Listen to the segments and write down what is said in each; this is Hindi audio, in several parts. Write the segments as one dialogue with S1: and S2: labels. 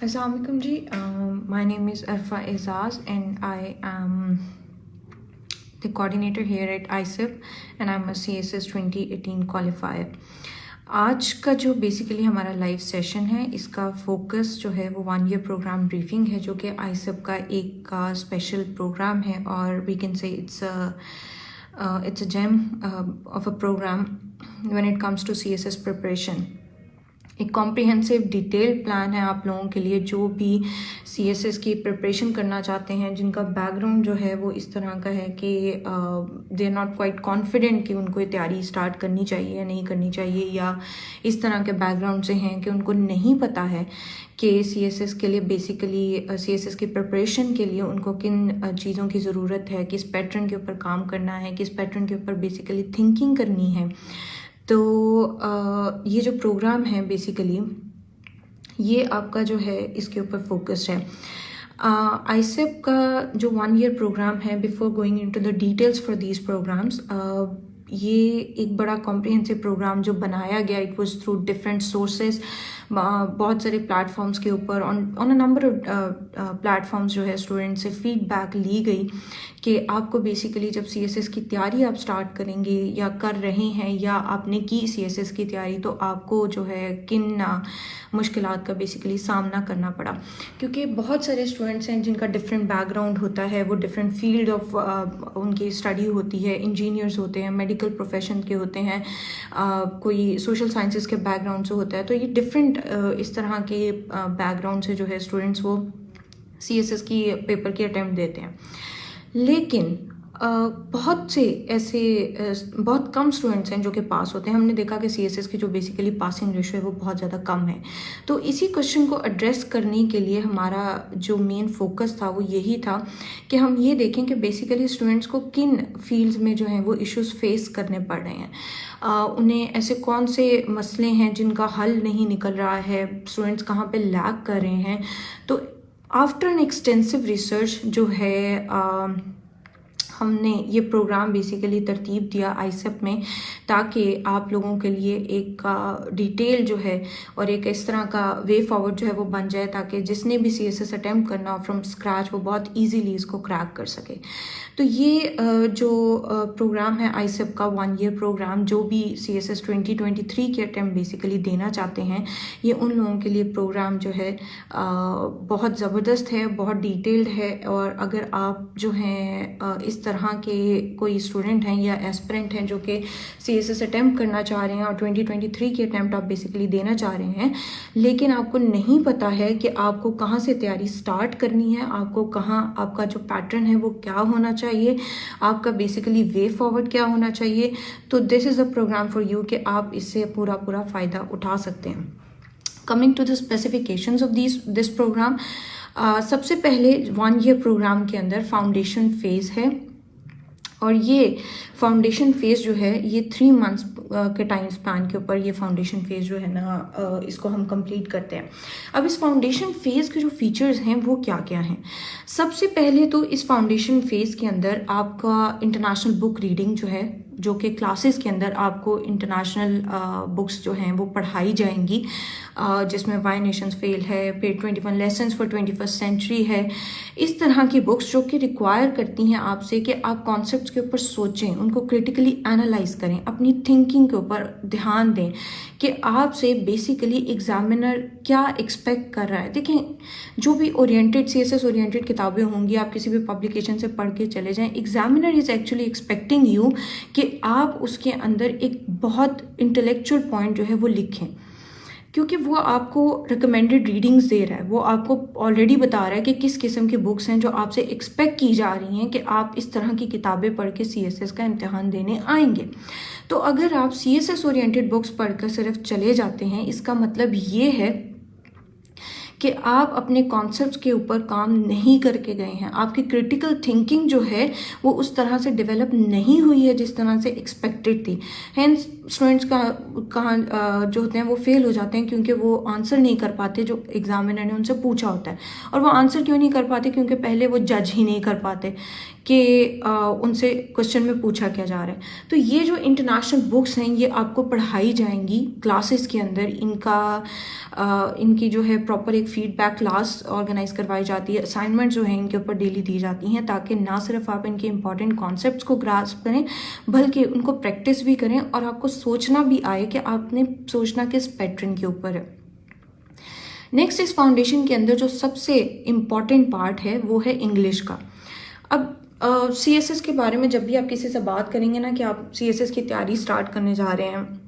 S1: Assalamualaikum ji. My name is Arfa Azaz and I am the coordinator here at ISIP and I'm a CSS 2018 qualifier. आज का जो बेसिकली हमारा लाइव सेशन है, इसका फोकस जो है वो 1 ईयर प्रोग्राम ब्रीफिंग है, जो कि ISIP का एक का स्पेशल प्रोग्राम है और we can say it's a gem of a program when it comes to CSS preparation. एक कॉम्प्रिहेंसिव डिटेल्ड प्लान है आप लोगों के लिए जो भी CSS की प्रिपरेशन करना चाहते हैं, जिनका बैकग्राउंड जो है वो इस तरह का है कि they are not quite confident कि उनको ये तैयारी स्टार्ट करनी चाहिए या नहीं करनी चाहिए, या इस तरह के बैकग्राउंड से हैं कि उनको नहीं पता है कि CSS के लिए बेसिकली CSS की प्रिपरेशन के लिए उनको किन चीज़ों की ज़रूरत है, किस पैटर्न के ऊपर काम करना है, किस पैटर्न के ऊपर बेसिकली थिंकिंग करनी है। तो ये जो प्रोग्राम है बेसिकली ये आपका जो है इसके ऊपर फोकस्ड है। ISIP का जो 1 ईयर प्रोग्राम है, before going into the details for these programs, ये एक बड़ा कॉम्प्रिहेंसिव प्रोग्राम जो बनाया गया, it was through different sources, बहुत सारे प्लेटफॉर्म्स के ऊपर on a number of platforms जो है स्टूडेंट से फीडबैक ली गई कि आपको बेसिकली जब CSS की तैयारी आप स्टार्ट करेंगे या कर रहे हैं या आपने की CSS की तैयारी, तो आपको जो है किन मुश्किलात का बेसिकली सामना करना पड़ा। क्योंकि बहुत सारे स्टूडेंट्स हैं जिनका डिफरेंट बैकग्राउंड होता है, वो डिफरेंट फील्ड ऑफ उनकी स्टडी होती है, इंजीनियर्स होते हैं, मेडिकल प्रोफेशन के होते हैं, कोई सोशल साइंसेस के बैकग्राउंड से होता है। तो ये डिफरेंट इस तरह के बैकग्राउंड से जो है स्टूडेंट्स वो CSS की पेपर की अटेम्प्ट देते हैं। लेकिन बहुत से ऐसे बहुत कम स्टूडेंट्स हैं जो कि पास होते हैं। हमने देखा कि CSS की जो बेसिकली पासिंग रेशो है वो बहुत ज़्यादा कम है। तो इसी क्वेश्चन को एड्रेस करने के लिए हमारा जो मेन फोकस था वो यही था कि हम ये देखें कि बेसिकली स्टूडेंट्स को किन फील्ड्स में जो है वो इश्यूज फेस करने पड़ रहे हैं, उन्हें ऐसे कौन से मसले हैं जिनका हल नहीं निकल रहा है, स्टूडेंट्स कहाँ पे लैग कर रहे हैं। तो आफ्टर एन एक्सटेंसिव रिसर्च जो है हमने ये प्रोग्राम बेसिकली तरतीब दिया ISIP में, ताकि आप लोगों के लिए एक डिटेल जो है और एक इस तरह का वे फॉरवर्ड जो है वो बन जाए, ताकि जिसने भी CSS अटैम्प्ट करना हो फ्रॉम स्क्रैच वो बहुत इजीली इसको क्रैक कर सके। तो ये जो प्रोग्राम है ISIP का 1 ईयर प्रोग्राम, जो भी CSS 2023 के अटैम्प्ट बेसिकली देना चाहते हैं, ये उन लोगों के लिए प्रोग्राम जो है बहुत ज़बरदस्त है, बहुत डिटेल्ड है। और अगर आप जो हैं इस तरह के कोई स्टूडेंट हैं या एस्पिरेंट हैं जो कि CSS अटैम्प्ट करना चाह रहे हैं और 2023 के अटैम्प्ट आप बेसिकली देना चाह रहे हैं, लेकिन आपको नहीं पता है कि आपको कहाँ से तैयारी स्टार्ट करनी है, आपको कहाँ, आपका जो पैटर्न है वो क्या होना चाहिए, आपका बेसिकली वे फॉरवर्ड क्या होना चाहिए, तो this is a program for you कि आप इससे पूरा फ़ायदा उठा सकते हैं। Coming to the specifications of this program, सबसे पहले 1 ईयर प्रोग्राम के अंदर फाउंडेशन फेज़ है और ये फाउंडेशन फेज़ जो है ये 3 मंथ्स के टाइम स्पैन के ऊपर ये फाउंडेशन फेज़ जो है ना इसको हम कंप्लीट करते हैं। अब इस फाउंडेशन फेज़ के जो फीचर्स हैं वो क्या क्या हैं। सबसे पहले तो इस फाउंडेशन फेज़ के अंदर आपका इंटरनेशनल बुक रीडिंग जो है, जो कि क्लासेस के अंदर आपको इंटरनेशनल बुक्स जो हैं वो पढ़ाई जाएंगी, जिसमें वाई नेशंस फेल है, फिर 21 लेसन्स फॉर 21st सेंचुरी है। इस तरह की बुक्स जो कि रिक्वायर करती हैं आपसे कि आप कॉन्सेप्ट्स के ऊपर सोचें, उनको क्रिटिकली एनालाइज करें, अपनी थिंकिंग के ऊपर ध्यान दें कि आपसे बेसिकली एग्जामिनर क्या एक्सपेक्ट कर रहा है। देखें, जो भी ओरिएंटेड CSS ओरिएंटेड किताबें होंगी, आप किसी भी पब्लिकेशन से पढ़ के चले जाएं, examiner is actually expecting you कि आप उसके अंदर एक बहुत इंटेलेक्चुअल पॉइंट जो है वो लिखें, क्योंकि वो आपको रिकमेंडेड रीडिंग्स दे रहा है, वो आपको ऑलरेडी बता रहा है कि किस किस्म की बुक्स हैं जो आपसे एक्सपेक्ट की जा रही हैं कि आप इस तरह की किताबें पढ़ के CSS का इम्तिहान देने आएंगे। तो अगर आप CSS ओरिएंटेड बुक्स पढ़कर सिर्फ चले जाते हैं, इसका मतलब ये है कि आप अपने कॉन्सेप्ट्स के ऊपर काम नहीं करके गए हैं, आपकी क्रिटिकल थिंकिंग जो है वो उस तरह से डेवलप नहीं हुई है जिस तरह से एक्सपेक्टेड थी। हेंस स्टूडेंट्स जो होते हैं वो फेल हो जाते हैं, क्योंकि वो आंसर नहीं कर पाते जो एग्जामिनर ने उनसे पूछा होता है। और वो आंसर क्यों नहीं कर पाते? क्योंकि पहले वो जज ही नहीं कर पाते कि उनसे क्वेश्चन में पूछा क्या जा रहा है। तो ये जो इंटरनेशनल बुक्स हैं ये आपको पढ़ाई जाएंगी क्लासेस के अंदर। इनकी जो है प्रॉपर एक फीडबैक क्लास ऑर्गेनाइज करवाई जाती है, असाइनमेंट जो है इनके ऊपर डेली दी जाती हैं, ताकि ना सिर्फ आप इनके इंपॉर्टेंट कॉन्सेप्ट्स को ग्रास्प करें बल्कि उनको प्रैक्टिस भी करें और आपको सोचना भी आए कि आपने सोचना किस पैटर्न के ऊपर है। नेक्स्ट, इस फाउंडेशन के अंदर जो सबसे इम्पॉर्टेंट पार्ट है वो है इंग्लिश का। अब CSS के बारे में जब भी आप किसी से बात करेंगे ना कि आप CSS की तैयारी स्टार्ट करने जा रहे हैं,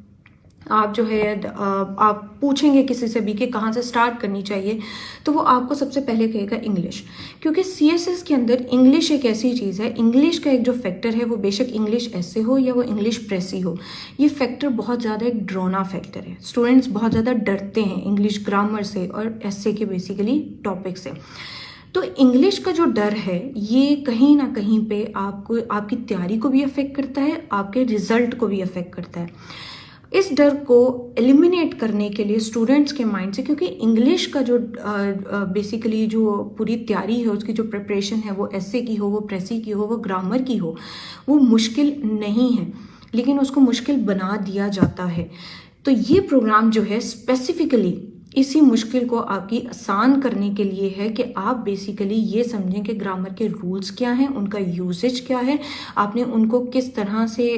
S1: आप जो है आप पूछेंगे किसी से भी कि कहाँ से स्टार्ट करनी चाहिए, तो वो आपको सबसे पहले कहेगा इंग्लिश। क्योंकि CSS के अंदर इंग्लिश एक ऐसी चीज़ है, इंग्लिश का एक जो फैक्टर है वो बेशक इंग्लिश ऐसे हो या वो इंग्लिश प्रेसी हो, ये फैक्टर बहुत ज़्यादा एक ड्रोना फैक्टर है। स्टूडेंट्स बहुत ज़्यादा डरते हैं इंग्लिश ग्रामर से और ऐसे के बेसिकली टॉपिक से। तो इंग्लिश का जो डर है ये कहीं ना कहीं पे आपको आपकी तैयारी को भी अफेक्ट करता है, आपके रिजल्ट को भी अफेक्ट करता है। इस डर को एलिमिनेट करने के लिए स्टूडेंट्स के माइंड से, क्योंकि इंग्लिश का जो बेसिकली जो पूरी तैयारी है उसकी जो प्रिपरेशन है वो ऐसे की हो, वो प्रेसी की हो, वो ग्रामर की हो, वो मुश्किल नहीं है, लेकिन उसको मुश्किल बना दिया जाता है। तो ये प्रोग्राम जो है स्पेसिफिकली इसी मुश्किल को आपकी आसान करने के लिए है कि आप बेसिकली ये समझें कि ग्रामर के रूल्स क्या हैं, उनका यूजेज क्या है, आपने उनको किस तरह से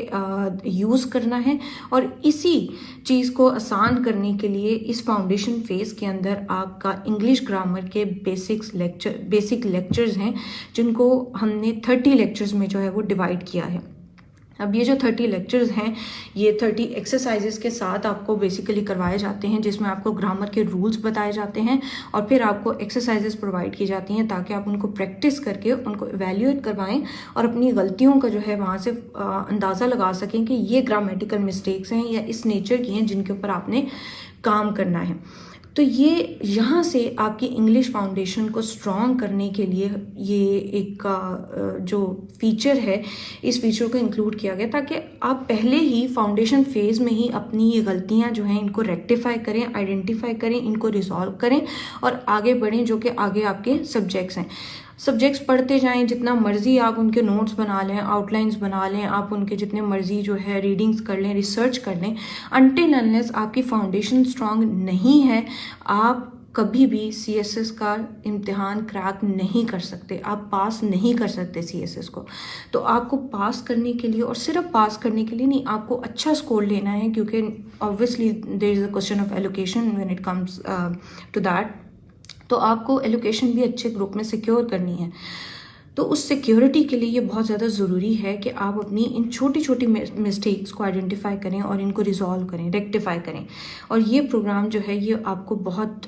S1: यूज़ करना है। और इसी चीज़ को आसान करने के लिए इस फाउंडेशन फेज के अंदर आपका इंग्लिश ग्रामर के बेसिक लेक्चर्स हैं, जिनको हमने 30 लेक्चर्स में जो है वो डिवाइड किया है। अब ये जो 30 लेक्चर्स हैं ये 30 एक्सरसाइजेस के साथ आपको बेसिकली करवाए जाते हैं, जिसमें आपको ग्रामर के रूल्स बताए जाते हैं और फिर आपको एक्सरसाइजेस प्रोवाइड की जाती हैं ताकि आप उनको प्रैक्टिस करके उनको इवैल्यूएट करवाएं और अपनी गलतियों का जो है वहाँ से अंदाज़ा लगा सकें कि ये ग्रामेटिकल मिस्टेक्स हैं या इस नेचर की हैं जिनके ऊपर आपने काम करना है। तो ये यहाँ से आपकी इंग्लिश फाउंडेशन को स्ट्रॉन्ग करने के लिए ये एक जो फीचर है, इस फीचर को इंक्लूड किया गया ताकि आप पहले ही फाउंडेशन फेज में ही अपनी ये गलतियाँ जो हैं इनको रेक्टिफाई करें, आइडेंटिफाई करें, इनको रिजॉल्व करें और आगे बढ़ें, जो कि आगे आपके सब्जेक्ट्स हैं। सब्जेक्ट्स पढ़ते जाएं, जितना मर्जी आप उनके नोट्स बना लें, आउटलाइंस बना लें, आप उनके जितने मर्जी जो है रीडिंग्स कर लें, रिसर्च कर लें, अनटिल अनलेस आपकी फाउंडेशन स्ट्रांग नहीं है आप कभी भी CSS का इम्तिहान क्रैक नहीं कर सकते, आप पास नहीं कर सकते CSS को। तो आपको पास करने के लिए, और सिर्फ पास करने के लिए नहीं, आपको अच्छा स्कोर लेना है, क्योंकि obviously there is a question of allocation when it comes to that. तो आपको एलोकेशन भी अच्छे ग्रुप में सिक्योर करनी है। तो उस सिक्योरिटी के लिए ये बहुत ज़्यादा ज़रूरी है कि आप अपनी इन छोटी छोटी मिस्टेक्स को आइडेंटिफाई करें और इनको रिजॉल्व करें, रेक्टिफाई करें। और ये प्रोग्राम जो है ये आपको बहुत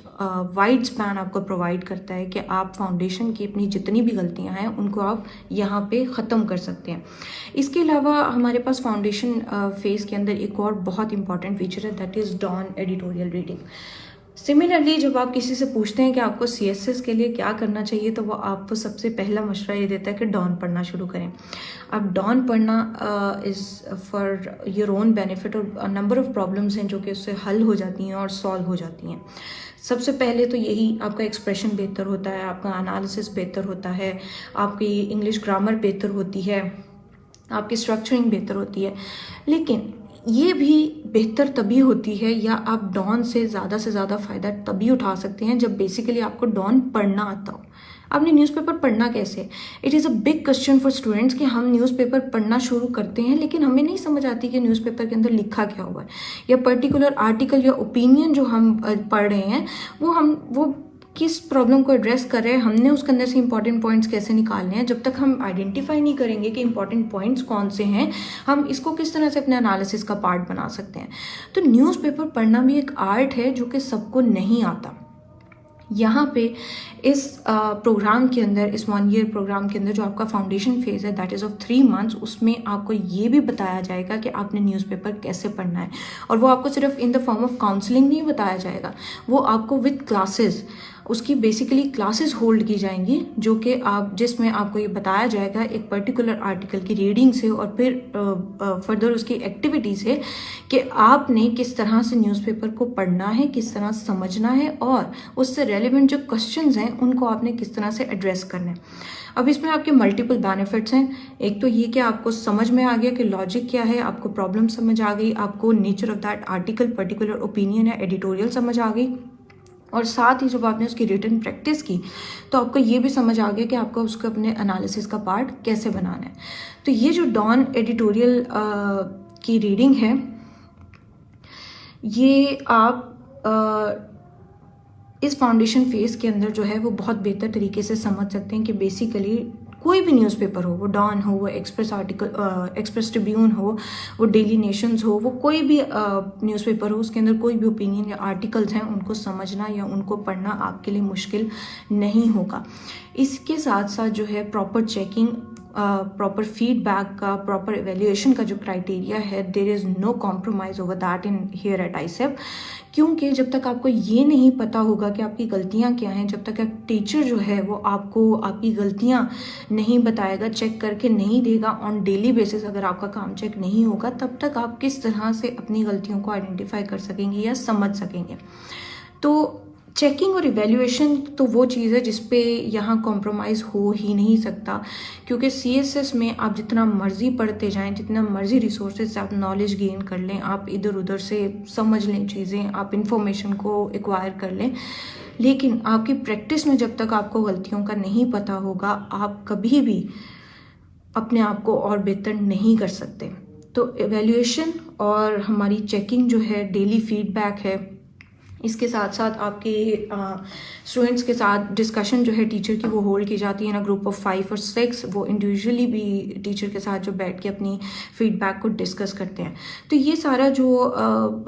S1: वाइड स्पैन आपको प्रोवाइड करता है कि आप फाउंडेशन की अपनी जितनी भी गलतियां हैं उनको आप यहाँ पे ख़त्म कर सकते हैं। इसके अलावा हमारे पास फाउंडेशन फेज़ के अंदर एक और बहुत इंपॉर्टेंट फीचर है, that is Dawn editorial reading. Similarly जब आप किसी से पूछते हैं कि आपको CSS के लिए क्या करना चाहिए, तो वो आपको सबसे पहला मशवरा ये देता है कि डॉन पढ़ना शुरू करें। अब डॉन पढ़ना is for your own benefit, और नंबर ऑफ प्रॉब्लम्स हैं जो कि उससे हल हो जाती हैं और सॉल्व हो जाती हैं। सबसे पहले तो यही, आपका एक्सप्रेशन बेहतर होता है, आपका एनालिसिस बेहतर होता है, आपकी इंग्लिश ग्रामर बेहतर होती है, आपकी स्ट्रक्चरिंग बेहतर होती है। लेकिन ये भी बेहतर तभी होती है, या आप डॉन से ज़्यादा फ़ायदा तभी उठा सकते हैं जब बेसिकली आपको डॉन पढ़ना आता हो। आपने न्यूज़पेपर पढ़ना कैसे? It is a big question for students कि हम न्यूज़पेपर पढ़ना शुरू करते हैं लेकिन हमें नहीं समझ आती कि न्यूज़पेपर के अंदर लिखा क्या हुआ है, या पर्टिकुलर आर्टिकल या ओपिनियन जो हम पढ़ रहे हैं वो किस प्रॉब्लम को एड्रेस कर रहे हैं, हमने उसके अंदर से इंपॉर्टेंट पॉइंट्स कैसे निकालने हैं। जब तक हम आइडेंटिफाई नहीं करेंगे कि इंपॉर्टेंट पॉइंट्स कौन से हैं, हम इसको किस तरह से अपने एनालिसिस का पार्ट बना सकते हैं। तो न्यूज़पेपर पढ़ना भी एक आर्ट है जो कि सबको नहीं आता। यहाँ पे इस प्रोग्राम के अंदर, इस 1 ईयर प्रोग्राम के अंदर जो आपका फाउंडेशन फेज है दैट इज़ ऑफ 3 मंथ्स, उसमें आपको ये भी बताया जाएगा कि आपने न्यूज़पेपर कैसे पढ़ना है। और वो आपको सिर्फ in the form of counselling नहीं बताया जाएगा, वो आपको विद क्लासेस उसकी बेसिकली क्लासेस होल्ड की जाएंगी, जो कि जिसमें आपको ये बताया जाएगा एक पर्टिकुलर आर्टिकल की रीडिंग से और फिर फर्दर उसकी एक्टिविटी से कि आपने किस तरह से न्यूज़पेपर को पढ़ना है, किस तरह समझना है और उससे रेलिवेंट जो क्वेश्चंस हैं उनको आपने किस तरह से एड्रेस करना है। अब इसमें आपके मल्टीपल बेनिफिट्स हैं। एक तो ये कि आपको समझ में आ गया कि लॉजिक क्या है, आपको प्रॉब्लम समझ आ गई, आपको nature of that article, particular opinion या एडिटोरियल समझ आ गई, और साथ ही जब आपने उसकी रिटन प्रैक्टिस की तो आपको ये भी समझ आ गया कि आपको उसको अपने एनालिसिस का पार्ट कैसे बनाना है। तो ये जो डॉन एडिटोरियल की रीडिंग है, ये आप इस फाउंडेशन फेज के अंदर जो है वो बहुत बेहतर तरीके से समझ सकते हैं कि बेसिकली कोई भी न्यूज़पेपर हो, वो डॉन हो, वो एक्सप्रेस ट्रिब्यून हो, वो डेली नेशंस हो, वो कोई भी न्यूज़पेपर हो, उसके अंदर कोई भी ओपिनियन या आर्टिकल्स हैं, उनको समझना या उनको पढ़ना आपके लिए मुश्किल नहीं होगा। इसके साथ साथ जो है प्रॉपर चेकिंग, प्रॉपर फीडबैक का, प्रॉपर एवेल्यूएशन का जो क्राइटेरिया है, there is no compromise over that in here at ICEP. क्योंकि जब तक आपको ये नहीं पता होगा कि आपकी गलतियां क्या हैं, जब तक एक टीचर जो है वो आपको आपकी गलतियां नहीं बताएगा, चेक करके नहीं देगा ऑन डेली बेसिस, अगर आपका काम चेक नहीं होगा, तब तक आप किस तरह से अपनी गलतियों को आइडेंटिफाई कर सकेंगे या समझ सकेंगे। तो चेकिंग और इवेल्यूएशन तो वो चीज़ है जिस पे यहाँ कॉम्प्रोमाइज़ हो ही नहीं सकता, क्योंकि CSS में आप जितना मर्जी पढ़ते जाएं, जितना मर्जी रिसोर्सेज से आप नॉलेज गेन कर लें, आप इधर उधर से समझ लें चीज़ें, आप इंफॉर्मेशन को एक्वायर कर लें, लेकिन आपकी प्रैक्टिस में जब तक आपको गलतियों का नहीं पता होगा, आप कभी भी अपने आप को और बेहतर नहीं कर सकते। तो एवेल्यूएशन और हमारी चेकिंग जो है, डेली फीडबैक है, इसके साथ साथ आपके स्टूडेंट्स के साथ डिस्कशन जो है टीचर की वो होल्ड की जाती है ना, ग्रुप ऑफ 5 और 6, वो इंडिविजुअली भी टीचर के साथ जो बैठ के अपनी फीडबैक को डिस्कस करते हैं। तो ये सारा जो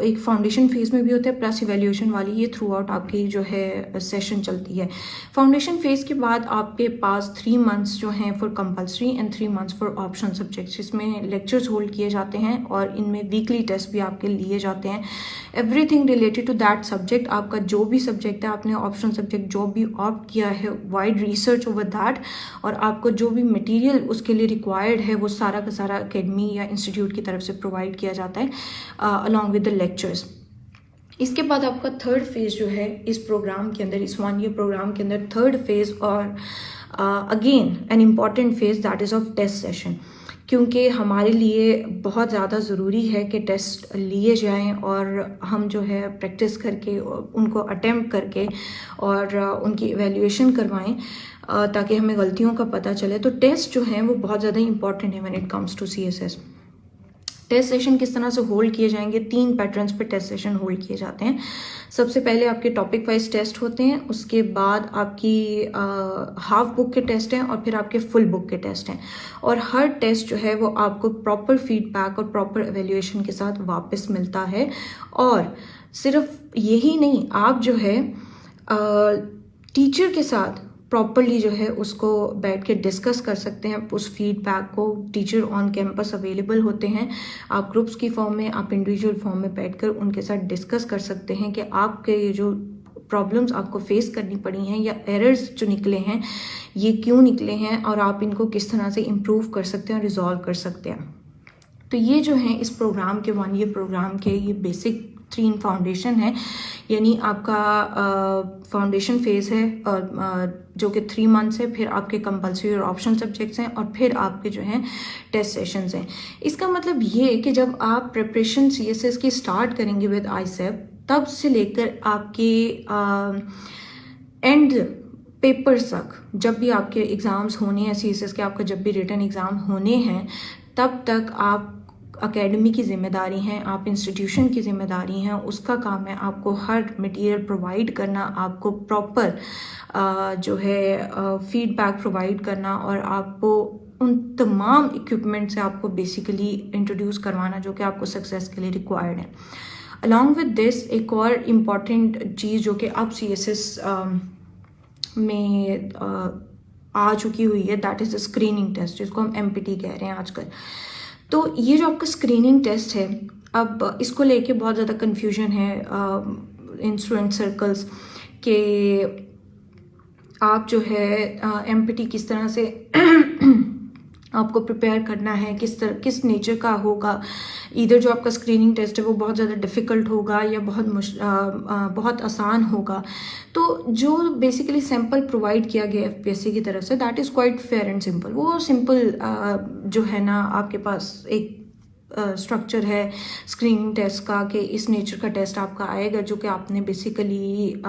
S1: एक फाउंडेशन फेज़ में भी होता है प्लस इवेल्यूएशन वाली, ये थ्रू आउट आपकी जो है सेशन चलती है। फाउंडेशन फेज़ के बाद आपके पास 3 मंथ्स जो हैं for compulsory and 3 months for option subjects, इसमें लेक्चर्स होल्ड किए जाते हैं और इनमें वीकली टेस्ट भी आपके लिए जाते हैं। Everything related to that subject, आपका जो भी सब्जेक्ट है, आपने ऑप्शन सब्जेक्ट जो भी ऑप्ट किया है, वाइड रिसर्च ओवर दैट, और आपको जो भी मटेरियल उसके लिए रिक्वायर्ड है वो सारा का सारा एकेडमी या इंस्टीट्यूट की तरफ से प्रोवाइड किया जाता है अलॉन्ग विद द लेक्चर्स। इसके बाद आपका थर्ड फेज़ जो है इस प्रोग्राम के अंदर, इस 1 ईयर प्रोग्राम के अंदर थर्ड फेज़ और again an important phase, that is of test session, क्योंकि हमारे लिए बहुत ज़्यादा ज़रूरी है कि टेस्ट लिए जाएं और हम जो है प्रैक्टिस करके उनको अटेम्प्ट करके और उनकी इवैल्यूएशन करवाएं ताकि हमें गलतियों का पता चले। तो टेस्ट जो हैं वो बहुत ज़्यादा इंपॉर्टेंट है when it comes to CSS। Test session किस तरह से होल्ड किए जाएंगे, 3 पैटर्न्स पे टेस्ट सेशन होल्ड किए जाते हैं। सबसे पहले आपके टॉपिक वाइज टेस्ट होते हैं, उसके बाद आपकी हाफ बुक के टेस्ट हैं और फिर आपके फुल बुक के टेस्ट हैं, और हर टेस्ट जो है वो आपको प्रॉपर फीडबैक और प्रॉपर एवेल्यूएशन के साथ वापस मिलता है। और सिर्फ यही नहीं, आप जो है टीचर के साथ प्रॉपरली जो है उसको बैठ के डिस्कस कर सकते हैं उस फीडबैक को। टीचर ऑन कैंपस अवेलेबल होते हैं, आप ग्रुप्स की फॉर्म में, आप इंडिविजुअल फॉर्म में बैठकर उनके साथ डिस्कस कर सकते हैं कि आपके ये जो प्रॉब्लम्स आपको फेस करनी पड़ी हैं या एरर्स जो निकले हैं ये क्यों निकले हैं और आप इनको किस तरह से इम्प्रूव कर सकते हैं, रिजॉल्व कर सकते हैं। तो ये जो है इस प्रोग्राम के 1 ईयर प्रोग्राम के ये बेसिक 3 फाउंडेशन है, यानी आपका फाउंडेशन फेज़ है और जो कि 3 मंथ्स है, फिर आपके कंपल्सरी और ऑप्शन सब्जेक्ट्स हैं, और फिर आपके जो हैं टेस्ट सेशंस हैं। इसका मतलब ये कि जब आप प्रिपरेशन CSS की स्टार्ट करेंगे विद आईसेप, तब से लेकर आपके एंड पेपर्स तक, जब भी आपके एग्ज़ाम्स होने हैं CSS के, आपका जब भी रिटन एग्ज़ाम होने हैं, तब तक आप अकेडमी की ज़िम्मेदारी हैं, आप इंस्टीट्यूशन की ज़िम्मेदारी हैं, उसका काम है आपको हर मटेरियल प्रोवाइड करना, आपको प्रॉपर जो है फीडबैक प्रोवाइड करना, और आपको उन तमाम इक्विपमेंट से आपको बेसिकली इंट्रोड्यूस करवाना जो कि आपको सक्सेस के लिए रिक्वायर्ड है। अलॉन्ग विद दिस एक और इम्पॉर्टेंट चीज़ जो कि अब CSS में आ चुकी हुई है, that is the screening test, जिसको हम MPT कह रहे हैं आजकल। तो ये जो आपका स्क्रीनिंग टेस्ट है, अब इसको लेके बहुत ज़्यादा कन्फ्यूजन है इन स्टूडेंट सर्कल्स के आप जो है एमपीटी किस तरह से आपको प्रिपेयर करना है, किस नेचर का होगा। इधर जो आपका स्क्रीनिंग टेस्ट है वो बहुत ज़्यादा डिफ़िकल्ट होगा या बहुत आसान होगा। तो जो बेसिकली सैम्पल प्रोवाइड किया गया एफपीएससी की तरफ से, that is quite fair and simple. वो सिंपल जो है ना, आपके पास एक स्ट्रक्चर है स्क्रीनिंग टेस्ट का कि इस नेचर का टेस्ट आपका आएगा, जो कि आपने बेसिकली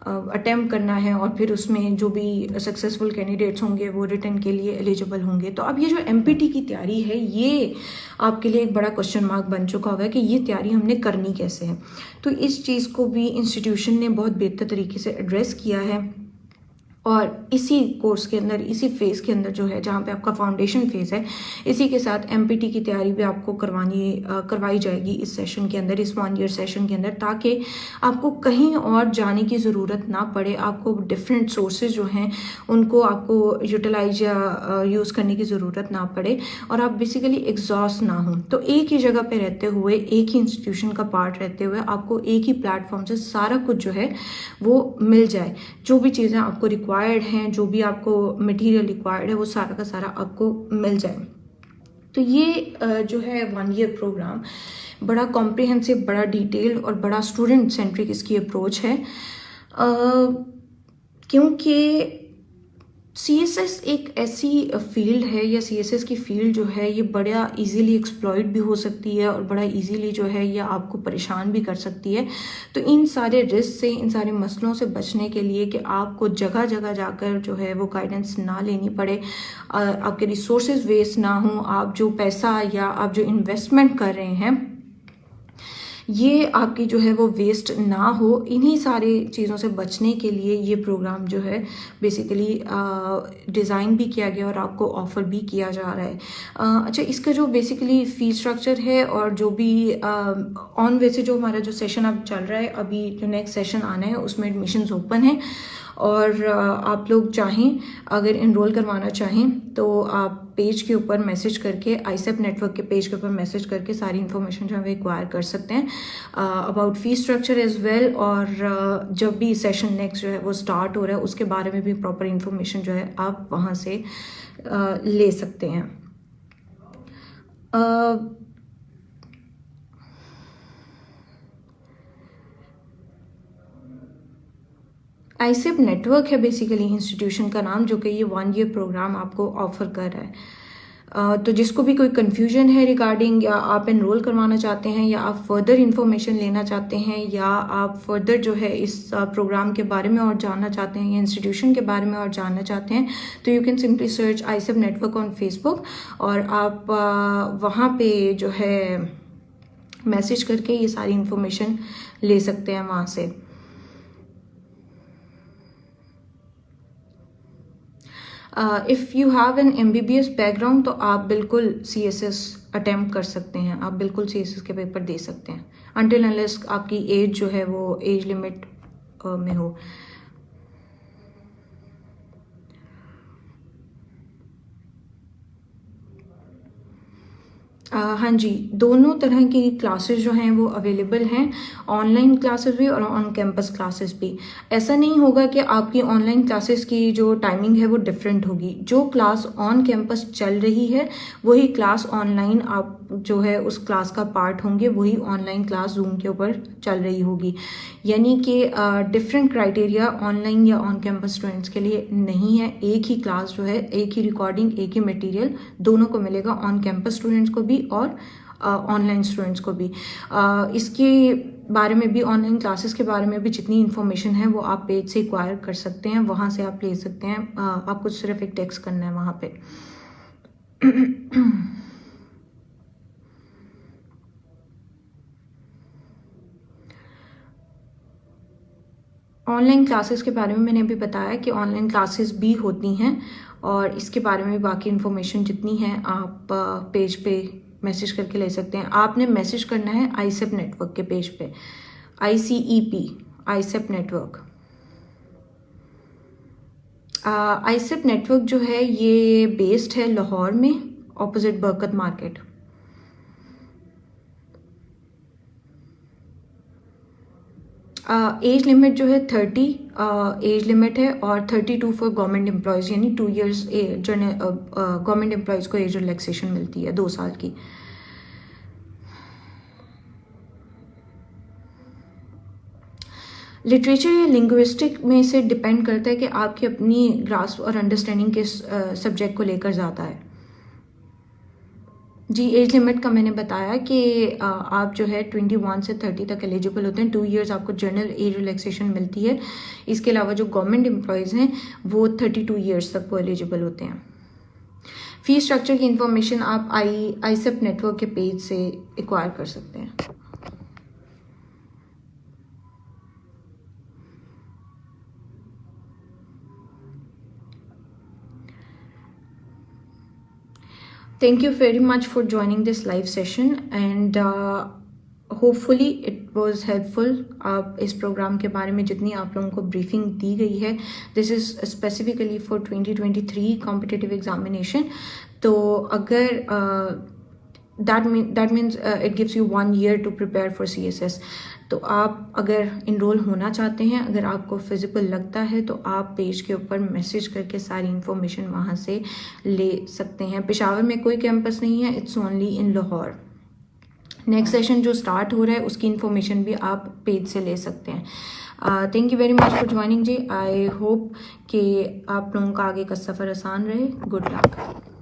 S1: अटेम्प्ट करना है, और फिर उसमें जो भी सक्सेसफुल कैंडिडेट्स होंगे वो रिटर्न के लिए एलिजिबल होंगे। तो अब ये जो एमपीटी की तैयारी है, ये आपके लिए एक बड़ा क्वेश्चन मार्क बन चुका होगा कि ये तैयारी हमने करनी कैसे है। तो इस चीज़ को भी इंस्टीट्यूशन ने बहुत बेहतर तरीके से एड्रेस किया है, और इसी कोर्स के अंदर, इसी फेज़ के अंदर जो है, जहाँ पे आपका फाउंडेशन फेज़ है, इसी के साथ एमपीटी की तैयारी भी आपको करवाई जाएगी इस सेशन के अंदर, इस 1 ईयर सेशन के अंदर, ताकि आपको कहीं और जाने की ज़रूरत ना पड़े। आपको डिफरेंट सोर्सेज जो हैं उनको आपको यूटिलाइज या यूज़ करने की ज़रूरत ना पड़े, और आप बेसिकली एग्जॉस्ट ना हों। तो एक ही जगह पे रहते हुए, एक ही इंस्टीट्यूशन का पार्ट रहते हुए, आपको एक ही प्लेटफॉर्म से सारा कुछ जो है वो मिल जाए। जो भी चीज़ें आपको रिक्वायर्ड हैं, जो भी आपको मटेरियल रिक्वायर्ड है, वो सारा का सारा आपको मिल जाए। तो ये जो है 1 ईयर प्रोग्राम बड़ा कॉम्प्रिहेंसिव, बड़ा डिटेल्ड और बड़ा स्टूडेंट सेंट्रिक इसकी अप्रोच है, क्योंकि सीएसएस एक ऐसी फील्ड है, या सीएसएस की फील्ड जो है ये बड़ा इजीली एक्सप्लॉइट भी हो सकती है, और बड़ा इजीली जो है ये आपको परेशान भी कर सकती है। तो इन सारे रिस्क से, इन सारे मसलों से बचने के लिए, कि आपको जगह जगह जाकर जो है वो गाइडेंस ना लेनी पड़े, आपके रिसोर्सेज वेस्ट ना हो, आप जो पैसा या आप जो इन्वेस्टमेंट कर रहे हैं ये आपकी जो है वो वेस्ट ना हो, इन्हीं सारी चीज़ों से बचने के लिए ये प्रोग्राम जो है बेसिकली डिज़ाइन भी किया गया और आपको ऑफ़र भी किया जा रहा है। अच्छा, इसका जो बेसिकली फ़ी स्ट्रक्चर है, और जो भी ऑन वैसे जो हमारा जो सेशन अब चल रहा है, अभी जो नेक्स्ट सेशन आना है उसमें एडमिशन्स ओपन है, और आप लोग चाहें, अगर इनरोल करवाना चाहें तो आप पेज के ऊपर मैसेज करके, आईसेप नेटवर्क के पेज के ऊपर मैसेज करके सारी इन्फॉर्मेशन जो है वो एक्वायर कर सकते हैं about fee structure as well. और जब भी सेशन नेक्स्ट जो है वो स्टार्ट हो रहा है उसके बारे में भी प्रॉपर इन्फॉर्मेशन जो है आप वहाँ से ले सकते हैं। आईसेप नेटवर्क है बेसिकली इंस्टीट्यूशन का नाम, जो कि ये 1 ईयर प्रोग्राम आपको ऑफर कर रहा है। तो जिसको भी कोई कन्फ्यूजन है रिगार्डिंग, या आप एनरोल करवाना चाहते हैं, या आप फर्दर इन्फॉर्मेशन लेना चाहते हैं, या आप फर्दर जो है इस प्रोग्राम के बारे में और जानना चाहते हैं, या इंस्टीट्यूशन के बारे में और जानना चाहते हैं, तो you can simply search ICEP network on Facebook, और आप वहाँ पे जो है मैसेज करके ये सारी इन्फॉर्मेशन ले सकते हैं वहाँ से। If you have an MBBS background तो आप बिल्कुल CSS अटैम्प्ट कर सकते हैं, आप बिल्कुल CSS के पेपर दे सकते हैं, अनटिल अनलेस आपकी एज जो है वो एज लिमिट में हो। हाँ जी, दोनों तरह की क्लासेस जो हैं वो अवेलेबल हैं, ऑनलाइन क्लासेस भी और ऑन कैंपस क्लासेस भी। ऐसा नहीं होगा कि आपकी ऑनलाइन क्लासेस की जो टाइमिंग है वो डिफरेंट होगी। जो क्लास ऑन कैंपस चल रही है वही क्लास ऑनलाइन आप जो है उस क्लास का पार्ट होंगे, वही ऑनलाइन क्लास जूम के ऊपर चल रही होगी। यानी कि डिफरेंट क्राइटेरिया ऑनलाइन या ऑन कैंपस स्टूडेंट्स के लिए नहीं है। एक ही क्लास जो है, एक ही रिकॉर्डिंग, एक ही मटेरियल दोनों को मिलेगा, ऑन कैंपस स्टूडेंट्स को भी और ऑनलाइन स्टूडेंट्स को भी। इसके बारे में भी, ऑनलाइन क्लासेस के बारे में भी जितनी इन्फॉर्मेशन है वो आप पेज से एक्वायर कर सकते हैं, वहाँ से आप ले सकते हैं। आपको सिर्फ एक टेक्स्ट करना है वहाँ पे। ऑनलाइन क्लासेस के बारे में मैंने अभी बताया कि ऑनलाइन क्लासेस भी होती हैं, और इसके बारे में बाकी इन्फॉर्मेशन जितनी है आप पेज पे मैसेज करके ले सकते हैं। आपने मैसेज करना है आईसेप नेटवर्क के पेज पे, ICEP आईसेप नेटवर्क। आईसेप नेटवर्क जो है ये बेस्ड है लाहौर में, ऑपोजिट बरकत मार्केट। एज लिमिट जो है 30, एज लिमिट है और 32 फॉर गवर्नमेंट एम्प्लॉयज़, यानी 2 ईयर्स गवर्नमेंट एम्प्लॉयज़ को एज रिलैक्सेशन मिलती है 2 साल की। लिटरेचर या लिंग्विस्टिक में से डिपेंड करता है कि आपकी अपनी ग्रास्प और अंडरस्टैंडिंग किस सब्जेक्ट को लेकर ज़्यादा है। जी, एज लिमिट का मैंने बताया कि आप जो है 21 से 30 तक एलिजिबल होते हैं। 2 ईयर्स आपको जनरल एज रिलैक्सेशन मिलती है। इसके अलावा जो गवर्नमेंट एम्प्लॉयज़ हैं वो 32 ईयर्स तक वो एलिजिबल होते हैं। फी स्ट्रक्चर की इंफॉर्मेशन आप आईसेप नेटवर्क के पेज से एक्वायर कर सकते हैं। Thank you very much for joining this live session and hopefully it was helpful। आप इस प्रोग्राम के बारे में जितनी आप लोगों को ब्रीफिंग दी गई है, this is specifically for 2023 competitive examination. तो अगर that means it gives you 1 year to prepare for CSS। तो आप अगर इनरोल होना चाहते हैं, अगर आपको फिजिबल लगता है तो आप पेज के ऊपर मैसेज करके सारी इंफॉर्मेशन वहाँ से ले सकते हैं। पेशावर में कोई कैंपस नहीं है, it's only in Lahore. Next session जो स्टार्ट हो रहा है उसकी इन्फॉर्मेशन भी आप पेज से ले सकते हैं। Thank you very much for joining जी। आई होप कि आप लोगों का आगे का सफ़र आसान रहे। Good luck.